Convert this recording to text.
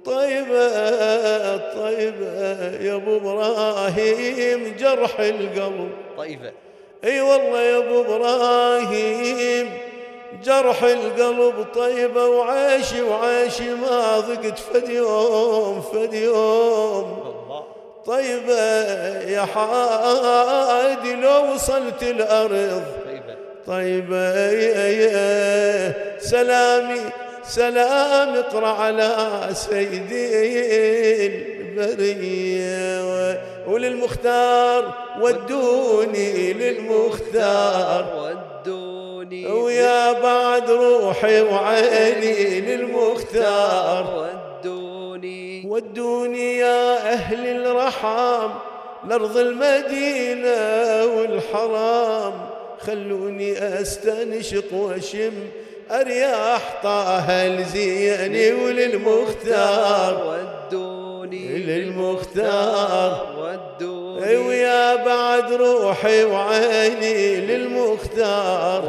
طيبة يا ابو ابراهيم جرح القلب. طيبة اي والله يا ابو ابراهيم جرح القلب طيبة، وعيشي ما ضقت فد يوم الله. طيبة يا حادي لو وصلت الأرض. طيبة يا سلام اقرأ على سيدي البرية، وللمختار ودوني للمختار، ويا بعد روحي وعيني للمختار، ودوني يا أهل الرحام لأرض المدينة والحرام، خلوني أستنشق وأشم أرياح طه الزيني، وللمختار للمختار ويا بعد روحي وعيني للمختار.